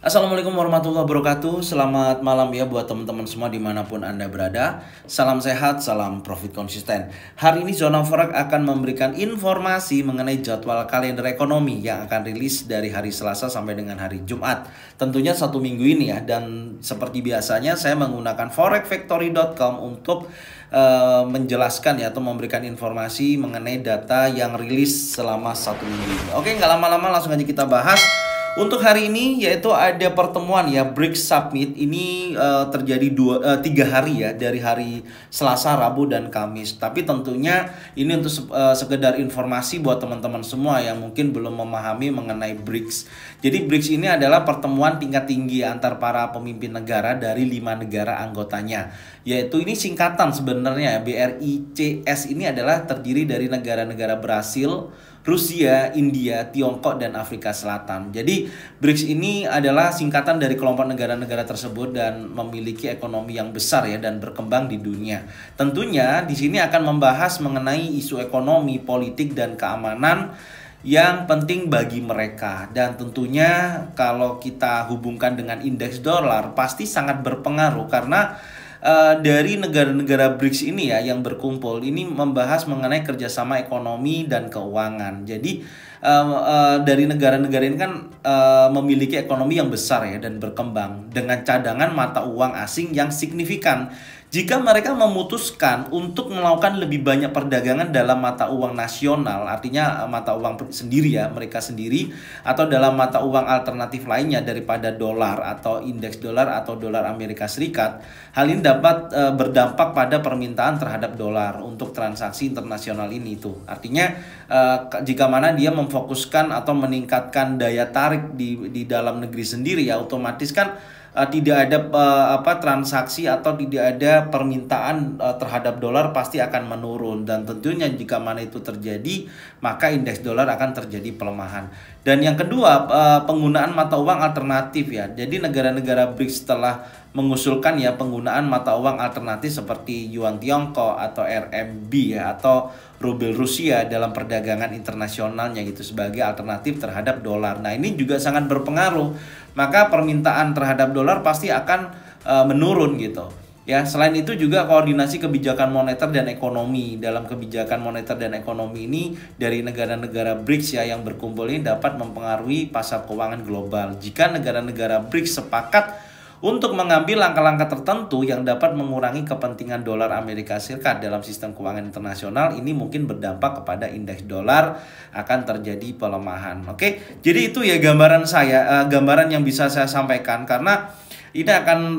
Assalamualaikum warahmatullahi wabarakatuh. Selamat malam ya buat teman-teman semua dimanapun Anda berada. Salam sehat, salam profit konsisten. Hari ini Zona Forex akan memberikan informasi mengenai jadwal kalender ekonomi yang akan rilis dari hari Selasa sampai dengan hari Jumat. Tentunya satu minggu ini ya. Dan seperti biasanya saya menggunakan forexfactory.com untuk menjelaskan ya atau memberikan informasi mengenai data yang rilis selama satu minggu ini. Oke, nggak lama-lama langsung aja kita bahas. Untuk hari ini yaitu ada pertemuan ya BRICS Summit ini terjadi 3 hari ya, dari hari Selasa, Rabu dan Kamis. Tapi tentunya ini untuk sekedar informasi buat teman-teman semua yang mungkin belum memahami mengenai BRICS. Jadi BRICS ini adalah pertemuan tingkat tinggi antar para pemimpin negara dari 5 negara anggotanya. Yaitu ini singkatan sebenarnya BRICS ini adalah terdiri dari negara-negara Brasil, Rusia, India, Tiongkok, dan Afrika Selatan. Jadi BRICS ini adalah singkatan dari kelompok negara-negara tersebut dan memiliki ekonomi yang besar ya dan berkembang di dunia. Tentunya di sini akan membahas mengenai isu ekonomi, politik, dan keamanan yang penting bagi mereka. Dan tentunya kalau kita hubungkan dengan indeks dolar pasti sangat berpengaruh karena dari negara-negara BRICS ini ya yang berkumpul ini membahas mengenai kerjasama ekonomi dan keuangan. Jadi dari negara-negara ini kan memiliki ekonomi yang besar ya dan berkembang dengan cadangan mata uang asing yang signifikan. Jika mereka memutuskan untuk melakukan lebih banyak perdagangan dalam mata uang nasional, artinya mata uang sendiri ya, mereka sendiri, atau dalam mata uang alternatif lainnya daripada dolar atau indeks dolar atau dolar Amerika Serikat, hal ini dapat berdampak pada permintaan terhadap dolar untuk transaksi internasional ini itu. Artinya jika mana dia memfokuskan atau meningkatkan daya tarik di dalam negeri sendiri ya, otomatis kan tidak ada transaksi atau tidak ada permintaan terhadap dolar pasti akan menurun. Dan tentunya jika mana itu terjadi maka indeks dolar akan terjadi pelemahan. Dan yang kedua penggunaan mata uang alternatif ya. Jadi negara-negara BRICS telah mengusulkan ya penggunaan mata uang alternatif seperti yuan Tiongkok atau RMB ya atau rubel Rusia dalam perdagangan internasionalnya gitu sebagai alternatif terhadap dolar. Nah, ini juga sangat berpengaruh. Maka permintaan terhadap dolar pasti akan menurun gitu. Ya, selain itu juga koordinasi kebijakan moneter dan ekonomi. Dalam kebijakan moneter dan ekonomi ini dari negara-negara BRICS ya yang berkumpul ini dapat mempengaruhi pasar keuangan global. Jika negara-negara BRICS sepakat untuk mengambil langkah-langkah tertentu yang dapat mengurangi kepentingan dolar Amerika Serikat dalam sistem keuangan internasional, ini mungkin berdampak kepada indeks dolar akan terjadi pelemahan. Oke, jadi itu ya gambaran saya, gambaran yang bisa saya sampaikan karena ini akan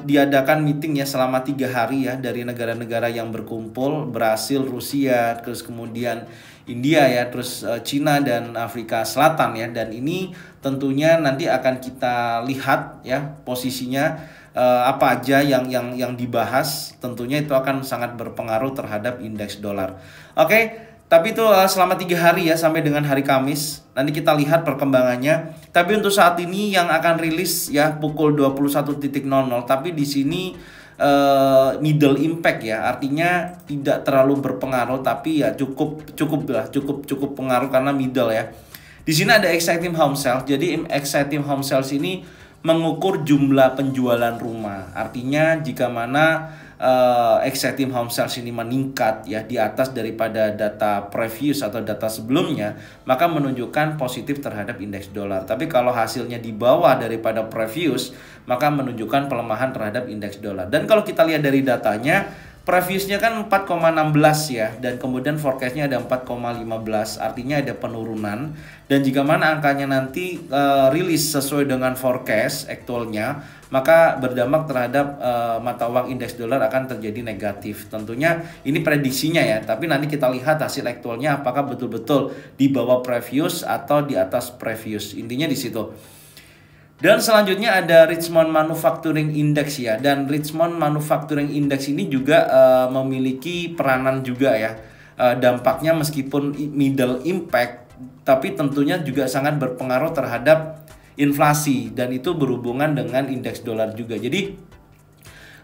diadakan meeting ya selama 3 hari ya dari negara-negara yang berkumpul, Brasil, Rusia, terus kemudian India ya, terus Cina dan Afrika Selatan ya. Dan ini tentunya nanti akan kita lihat ya posisinya apa aja yang dibahas. Tentunya itu akan sangat berpengaruh terhadap indeks dolar. Oke. Tapi itu selama 3 hari ya sampai dengan hari Kamis. Nanti kita lihat perkembangannya. Tapi untuk saat ini yang akan rilis ya pukul 21.00. Tapi di sini middle impact ya. Artinya tidak terlalu berpengaruh tapi ya cukup pengaruh karena middle ya. Di sini ada exciting home sales. Jadi exciting home sales ini mengukur jumlah penjualan rumah. Artinya jika mana exciting home sales ini meningkat ya di atas daripada data previous atau data sebelumnya, maka menunjukkan positif terhadap indeks dolar. Tapi kalau hasilnya di bawah daripada previous, maka menunjukkan pelemahan terhadap indeks dolar. Dan kalau kita lihat dari datanya, previousnya kan 4,16 ya, dan kemudian forecastnya ada 4,15, artinya ada penurunan. Dan jika mana angkanya nanti rilis sesuai dengan forecast aktualnya, maka berdampak terhadap mata uang indeks dolar akan terjadi negatif. Tentunya ini prediksinya ya, tapi nanti kita lihat hasil aktualnya apakah betul-betul di bawah previous atau di atas previous. Intinya di situ. Dan selanjutnya ada Richmond Manufacturing Index ya. Dan Richmond Manufacturing Index ini juga memiliki peranan juga ya. Dampaknya meskipun middle impact, tapi tentunya juga sangat berpengaruh terhadap inflasi. Dan itu berhubungan dengan indeks dolar juga. Jadi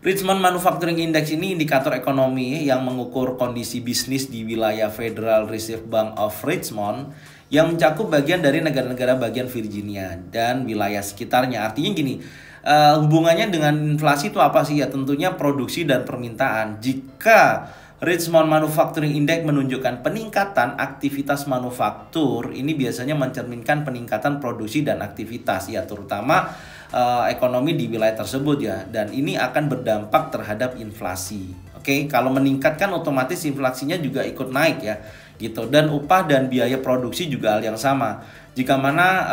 Richmond Manufacturing Index ini indikator ekonomi yang mengukur kondisi bisnis di wilayah Federal Reserve Bank of Richmond yang mencakup bagian dari negara-negara bagian Virginia dan wilayah sekitarnya. Artinya gini, hubungannya dengan inflasi itu apa sih? Ya tentunya produksi dan permintaan. Jika Richmond Manufacturing Index menunjukkan peningkatan aktivitas manufaktur, ini biasanya mencerminkan peningkatan produksi dan aktivitas ya, terutama ekonomi di wilayah tersebut ya, dan ini akan berdampak terhadap inflasi. Oke, kalau meningkat kan otomatis inflasinya juga ikut naik ya, gitu. Dan upah dan biaya produksi juga hal yang sama. Jika mana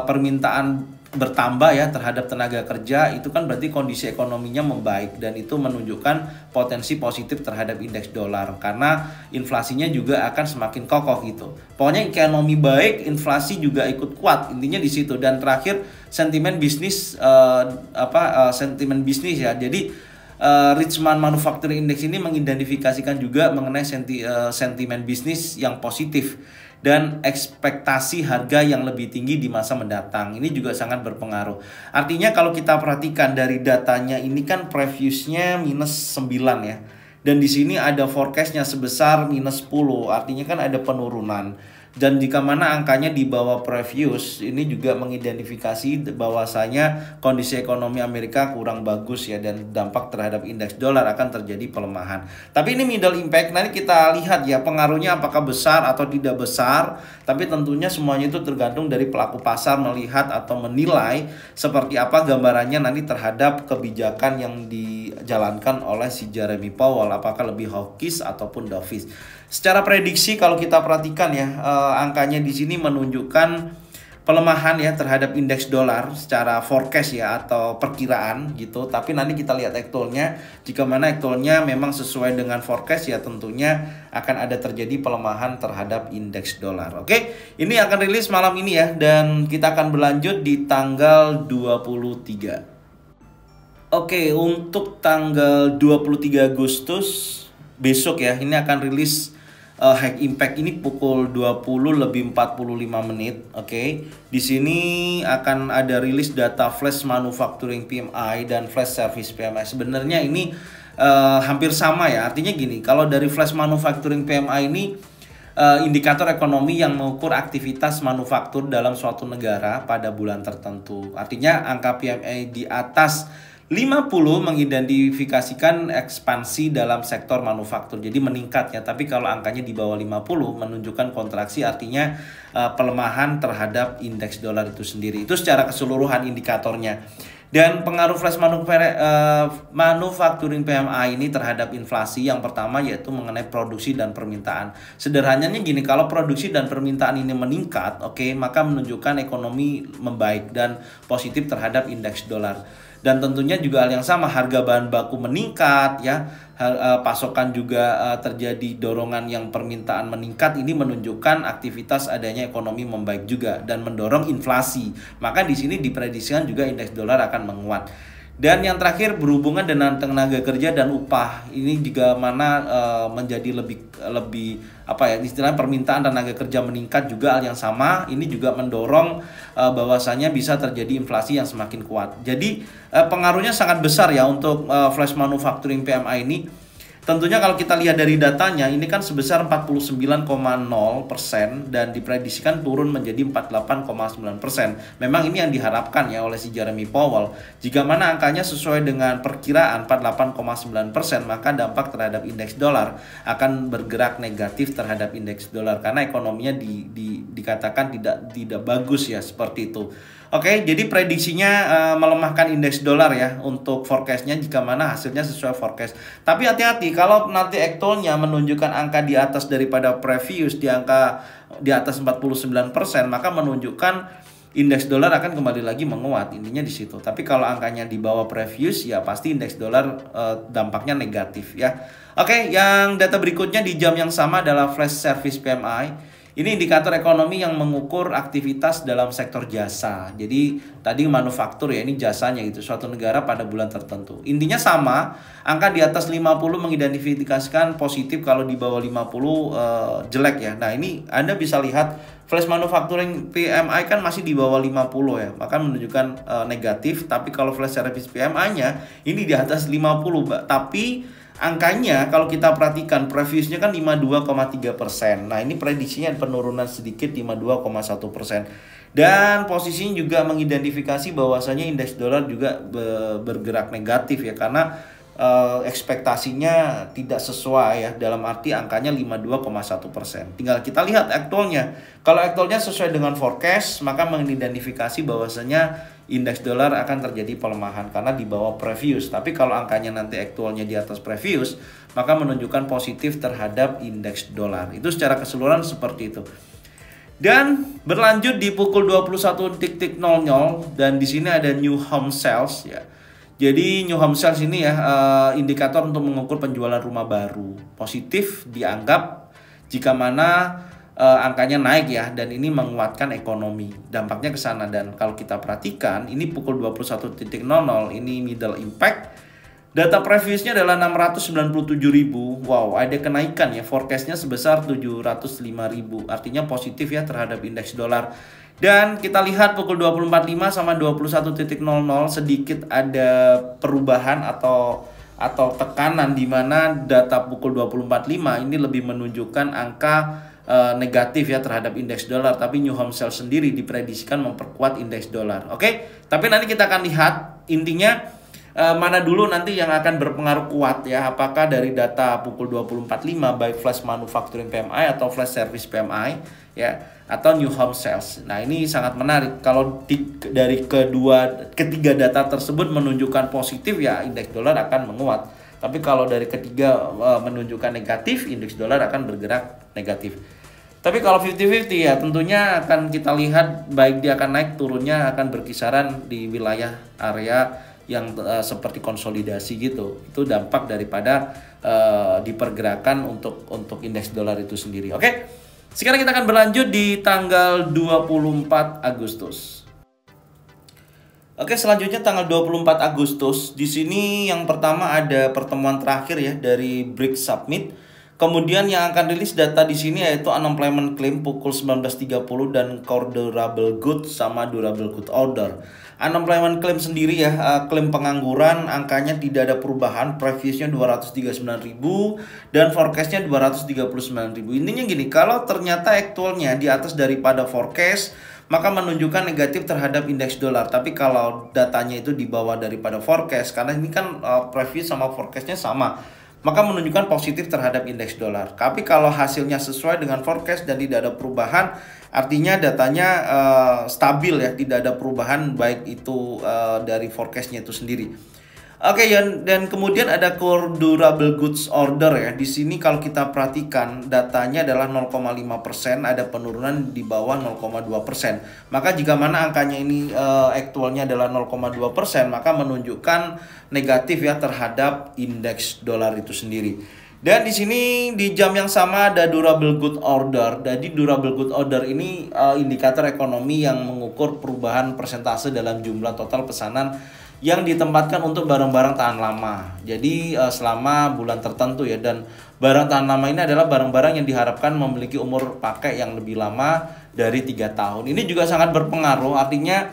permintaan bertambah ya terhadap tenaga kerja, itu kan berarti kondisi ekonominya membaik, dan itu menunjukkan potensi positif terhadap indeks dolar karena inflasinya juga akan semakin kokoh gitu. Pokoknya ekonomi baik, inflasi juga ikut kuat, intinya di situ. Dan terakhir sentimen bisnis sentimen bisnis ya. Jadi Richmond Manufacturing Index ini mengidentifikasikan juga mengenai sentimen bisnis yang positif dan ekspektasi harga yang lebih tinggi di masa mendatang. Ini juga sangat berpengaruh. Artinya kalau kita perhatikan dari datanya ini kan previousnya -9 ya. Dan di sini ada forecastnya sebesar -10. Artinya kan ada penurunan. Dan jika mana angkanya di bawah previous, ini juga mengidentifikasi bahwasanya kondisi ekonomi Amerika kurang bagus ya, dan dampak terhadap indeks dolar akan terjadi pelemahan. Tapi ini middle impact, nanti kita lihat ya pengaruhnya apakah besar atau tidak besar. Tapi tentunya semuanya itu tergantung dari pelaku pasar melihat atau menilai seperti apa gambarannya nanti terhadap kebijakan yang dijalankan oleh si Jeremy Powell, apakah lebih hawkish ataupun dovish. Secara prediksi kalau kita perhatikan ya, angkanya di sini menunjukkan pelemahan ya terhadap indeks dolar secara forecast ya atau perkiraan gitu. Tapi nanti kita lihat actualnya. Jika mana actualnya memang sesuai dengan forecast ya tentunya akan ada terjadi pelemahan terhadap indeks dolar. Oke, ini akan rilis malam ini ya, dan kita akan berlanjut di tanggal 23. Oke, untuk tanggal 23 Agustus besok ya, ini akan rilis High Impact ini pukul 20:45 menit. Oke. Di sini akan ada rilis data flash manufacturing PMI dan flash service PMI. Sebenarnya ini hampir sama ya. Artinya gini, kalau dari flash manufacturing PMI ini indikator ekonomi yang mengukur aktivitas manufaktur dalam suatu negara pada bulan tertentu. Artinya angka PMI di atas 50 mengidentifikasikan ekspansi dalam sektor manufaktur, jadi meningkat ya. Tapi kalau angkanya di bawah 50 menunjukkan kontraksi, artinya pelemahan terhadap indeks dolar itu sendiri. Itu secara keseluruhan indikatornya. Dan pengaruh flash manufacturing PMI ini terhadap inflasi yang pertama yaitu mengenai produksi dan permintaan. Sederhananya gini, kalau produksi dan permintaan ini meningkat, oke, maka menunjukkan ekonomi membaik dan positif terhadap indeks dolar. Dan tentunya juga hal yang sama, harga bahan baku meningkat ya, pasokan juga terjadi dorongan yang permintaan meningkat. Ini menunjukkan aktivitas adanya ekonomi membaik juga dan mendorong inflasi. Maka di sini diprediksikan juga indeks dolar akan menguat. Dan yang terakhir berhubungan dengan tenaga kerja dan upah. Ini juga mana menjadi lebih istilahnya permintaan tenaga kerja meningkat juga hal yang sama. Ini juga mendorong bahwasanya bisa terjadi inflasi yang semakin kuat. Jadi pengaruhnya sangat besar ya untuk flash manufacturing PMI ini. Tentunya kalau kita lihat dari datanya ini kan sebesar 49,0% dan diprediksikan turun menjadi 48,9%. Memang ini yang diharapkan ya oleh si Jeremy Powell. Jika mana angkanya sesuai dengan perkiraan 48,9%, maka dampak terhadap indeks dolar akan bergerak negatif terhadap indeks dolar karena ekonominya dikatakan tidak bagus ya, seperti itu. Oke, jadi prediksinya melemahkan indeks dolar ya untuk forecastnya jika mana hasilnya sesuai forecast. Tapi hati-hati kalau nanti actualnya menunjukkan angka di atas daripada previous, di atas 49%, maka menunjukkan indeks dolar akan kembali lagi menguat, intinya di situ. Tapi kalau angkanya di bawah previous ya pasti indeks dolar dampaknya negatif ya. Oke, yang data berikutnya di jam yang sama adalah flash service PMI. Ini indikator ekonomi yang mengukur aktivitas dalam sektor jasa. Jadi tadi manufaktur ya, ini jasanya gitu, suatu negara pada bulan tertentu. Intinya sama, angka di atas 50 mengidentifikasikan positif, kalau di bawah 50 jelek ya. Nah ini Anda bisa lihat flash manufacturing PMI kan masih di bawah 50 ya, maka menunjukkan negatif. Tapi kalau flash service PMI-nya ini di atas 50, Mbak. Tapi angkanya kalau kita perhatikan previousnya kan 52,3%. Nah, ini prediksinya penurunan sedikit 52,1%. Dan posisinya juga mengidentifikasi bahwasanya indeks dolar juga bergerak negatif ya, karena ekspektasinya tidak sesuai ya, dalam arti angkanya 52,1%. Tinggal kita lihat aktualnya. Kalau aktualnya sesuai dengan forecast, maka mengidentifikasi bahwasanya indeks dolar akan terjadi pelemahan karena di bawah previous. Tapi kalau angkanya nanti aktualnya di atas previous, maka menunjukkan positif terhadap indeks dolar. Itu secara keseluruhan seperti itu. Dan berlanjut di pukul 21.00 dan di sini ada new home sales ya. Jadi new home sales ini ya indikator untuk mengukur penjualan rumah baru. Positif dianggap jika mana angkanya naik ya, dan ini menguatkan ekonomi. Dampaknya ke sana. Dan kalau kita perhatikan ini pukul 21.00 ini middle impact. Data previousnya adalah 697.000. Wow, ada kenaikan ya, forecastnya sebesar 705.000. Artinya positif ya terhadap indeks dolar. Dan kita lihat pukul 24.05 sama 21.00 sedikit ada perubahan atau tekanan, di mana data pukul 24.05 ini lebih menunjukkan angka negatif ya terhadap indeks dolar, tapi new home sales sendiri diprediksikan memperkuat indeks dolar. Oke, tapi nanti kita akan lihat intinya mana dulu nanti yang akan berpengaruh kuat ya, apakah dari data pukul 24.05 baik flash manufacturing PMI atau flash service PMI ya, atau new home sales. Nah, ini sangat menarik. Kalau dari ketiga data tersebut menunjukkan positif ya, indeks dolar akan menguat. Tapi kalau dari ketiga menunjukkan negatif, indeks dolar akan bergerak negatif. Tapi kalau 50-50 ya tentunya akan kita lihat baik dia akan naik turunnya akan berkisaran di wilayah area yang seperti konsolidasi gitu. Itu dampak daripada dipergerakan untuk indeks dolar itu sendiri. Oke. Sekarang kita akan berlanjut di tanggal 24 Agustus. Oke, selanjutnya tanggal 24 Agustus. Di sini yang pertama ada pertemuan terakhir ya dari BRICS Summit. Kemudian yang akan rilis data di sini yaitu unemployment claim pukul 19.30 dan core durable goods sama durable good order. Unemployment claim sendiri ya, klaim pengangguran angkanya tidak ada perubahan, previousnya 239.000 dan forecastnya 239.000. Intinya gini, kalau ternyata aktualnya di atas daripada forecast, maka menunjukkan negatif terhadap indeks dolar. Tapi kalau datanya itu di bawah daripada forecast, karena ini kan previous sama forecastnya sama, maka menunjukkan positif terhadap indeks dolar. Tapi kalau hasilnya sesuai dengan forecast dan tidak ada perubahan, artinya datanya stabil ya, tidak ada perubahan baik itu dari forecastnya itu sendiri. Oke, dan kemudian ada core durable goods order ya. Di sini kalau kita perhatikan datanya adalah 0,5%, ada penurunan di bawah 0,2%. Maka jika mana angkanya ini aktualnya adalah 0,2%, maka menunjukkan negatif ya terhadap indeks dolar itu sendiri. Dan di sini di jam yang sama ada durable good order. Jadi durable good order ini indikator ekonomi yang mengukur perubahan persentase dalam jumlah total pesanan yang ditempatkan untuk barang-barang tahan lama. Jadi selama bulan tertentu ya, dan barang tahan lama ini adalah barang-barang yang diharapkan memiliki umur pakai yang lebih lama dari 3 tahun. Ini juga sangat berpengaruh, artinya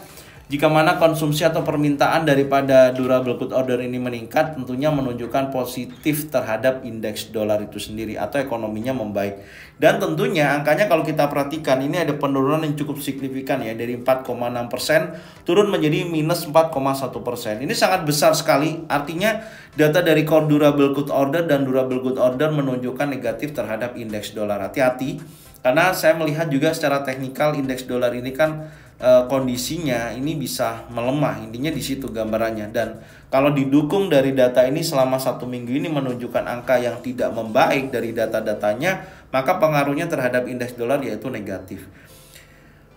jika mana konsumsi atau permintaan daripada durable good order ini meningkat, tentunya menunjukkan positif terhadap indeks dolar itu sendiri atau ekonominya membaik. Dan tentunya angkanya kalau kita perhatikan ini ada penurunan yang cukup signifikan ya, dari 4,6% turun menjadi minus 4,1%. Ini sangat besar sekali, artinya data dari core durable good order dan durable good order menunjukkan negatif terhadap indeks dolar. Hati-hati, karena saya melihat juga secara teknikal indeks dolar ini kan kondisinya ini bisa melemah, intinya di situ gambarannya. Dan kalau didukung dari data ini selama 1 minggu ini menunjukkan angka yang tidak membaik dari data-datanya, maka pengaruhnya terhadap indeks dolar yaitu negatif.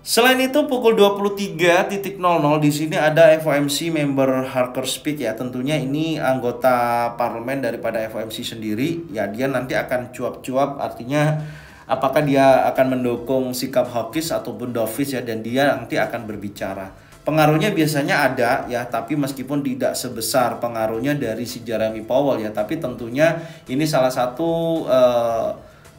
Selain itu pukul 23.00 di sini ada FOMC member Harker Speak ya. Tentunya ini anggota parlemen daripada FOMC sendiri ya, dia nanti akan cuap-cuap, artinya apakah dia akan mendukung sikap hawkish ataupun dovish ya, dan dia nanti akan berbicara. Pengaruhnya biasanya ada ya, tapi meskipun tidak sebesar pengaruhnya dari si Jeremy Powell ya, tapi tentunya ini salah satu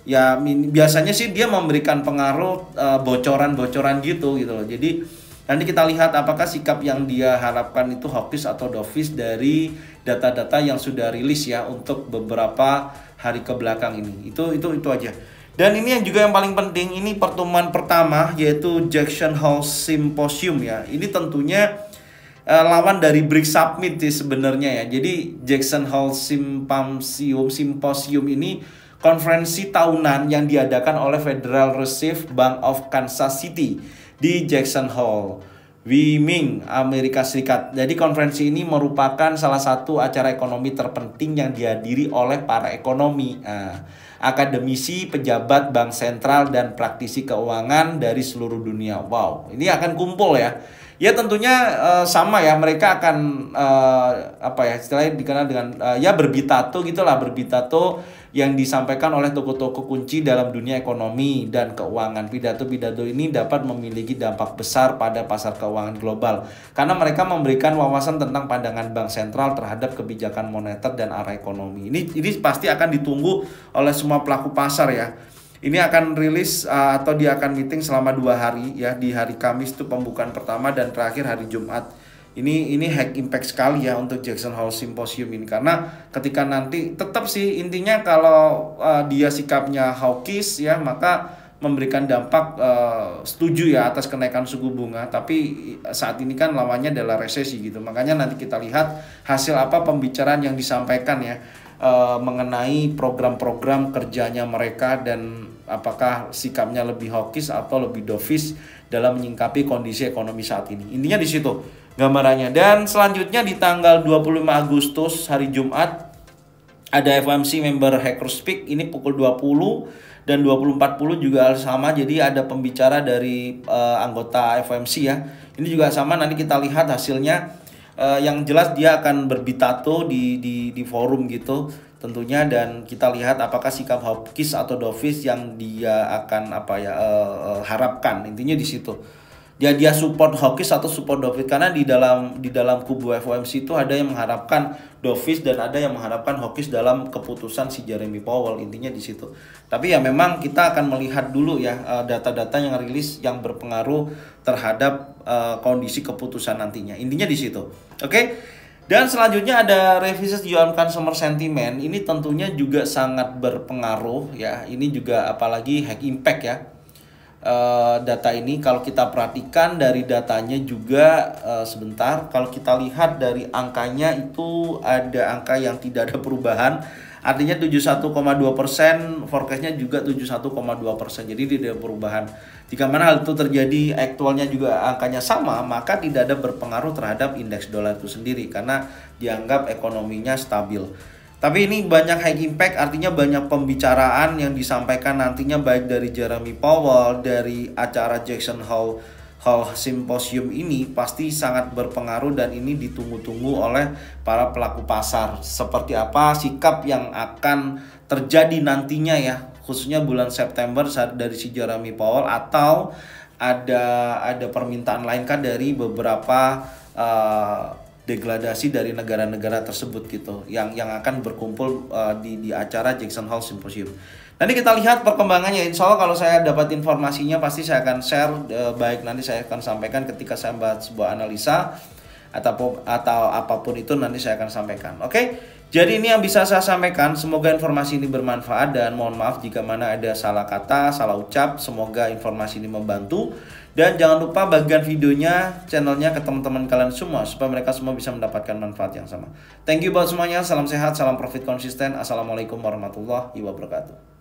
ya biasanya sih dia memberikan pengaruh bocoran-bocoran gitu loh. Jadi Nanti kita lihat apakah sikap yang dia harapkan itu hawkish atau dovish dari data-data yang sudah rilis ya untuk beberapa hari ke belakang ini. Itu aja. Dan ini yang juga yang paling penting, ini pertemuan pertama yaitu Jackson Hole Symposium ya. Ini tentunya lawan dari BRICS Summit sih sebenarnya ya. Jadi Jackson Hole Symposium ini konferensi tahunan yang diadakan oleh Federal Reserve Bank of Kansas City di Jackson Hole, Wyoming, Amerika Serikat. Jadi konferensi ini merupakan salah satu acara ekonomi terpenting yang dihadiri oleh para ekonomi, akademisi, pejabat bank sentral, dan praktisi keuangan dari seluruh dunia. Wow, ini akan kumpul ya. Ya tentunya sama ya, mereka akan istilahnya dikenal dengan berbitato gitulah, berbitato yang disampaikan oleh tokoh-tokoh kunci dalam dunia ekonomi dan keuangan. Pidato-pidato ini dapat memiliki dampak besar pada pasar keuangan global karena mereka memberikan wawasan tentang pandangan bank sentral terhadap kebijakan moneter dan arah ekonomi. Ini pasti akan ditunggu oleh semua pelaku pasar ya. Ini akan rilis atau dia akan meeting selama 2 hari ya. Di hari Kamis itu pembukaan pertama dan terakhir hari Jumat. Ini high impact sekali ya untuk Jackson Hole Symposium ini, karena ketika nanti tetap sih intinya kalau dia sikapnya hawkish ya, maka memberikan dampak setuju ya atas kenaikan suku bunga, tapi saat ini kan lawannya adalah resesi gitu. Makanya nanti kita lihat hasil apa pembicaraan yang disampaikan ya mengenai program-program kerjanya mereka dan apakah sikapnya lebih hawkish atau lebih dovish dalam menyingkapi kondisi ekonomi saat ini. Intinya di situ gambarannya. Dan selanjutnya di tanggal 25 Agustus hari Jumat ada FOMC member Hacker Speak, ini pukul 20 dan 20.40 juga sama. Jadi ada pembicara dari anggota FOMC ya. Ini juga sama, nanti kita lihat hasilnya. Yang jelas dia akan berbitato di forum gitu tentunya, dan kita lihat apakah sikap hawkish atau dovish yang dia akan harapkan. Intinya di situ. Dia support hawkish atau support dovish, karena di dalam kubu FOMC itu ada yang mengharapkan dovish dan ada yang mengharapkan hawkish dalam keputusan si Jeremy Powell. Intinya di situ. Tapi ya memang kita akan melihat dulu ya data-data yang rilis yang berpengaruh terhadap kondisi keputusan nantinya. Intinya di situ. Oke. Dan selanjutnya ada revisi jual consumer sentiment. Ini tentunya juga sangat berpengaruh ya. Ini juga apalagi high impact ya. Data ini kalau kita perhatikan dari datanya juga sebentar, kalau kita lihat dari angkanya itu ada angka yang tidak ada perubahan, artinya 71,2%, forecastnya juga 71,2%, jadi tidak ada perubahan. Jika mana hal itu terjadi, aktualnya juga angkanya sama, maka tidak ada berpengaruh terhadap indeks dolar itu sendiri karena dianggap ekonominya stabil. Tapi ini banyak high impact, artinya banyak pembicaraan yang disampaikan nantinya baik dari Jeremy Powell, dari acara Jackson Hole Symposium ini pasti sangat berpengaruh, dan ini ditunggu-tunggu oleh para pelaku pasar. Seperti apa sikap yang akan terjadi nantinya ya, khususnya bulan September dari si Jeremy Powell, atau ada permintaan lain kan dari beberapa degradasi dari negara-negara tersebut gitu yang akan berkumpul di acara Jackson Hole Symposium. Nanti kita lihat perkembangannya. Insya Allah kalau saya dapat informasinya pasti saya akan share, baik nanti saya akan sampaikan ketika saya membuat sebuah analisa atau apapun itu nanti saya akan sampaikan. Oke? Jadi ini yang bisa saya sampaikan. Semoga informasi ini bermanfaat, dan mohon maaf jika mana ada salah kata, salah ucap. Semoga informasi ini membantu. Dan jangan lupa bagikan videonya, channelnya ke teman-teman kalian semua supaya mereka semua bisa mendapatkan manfaat yang sama. Thank you buat semuanya. Salam sehat, salam profit konsisten. Assalamualaikum warahmatullahi wabarakatuh.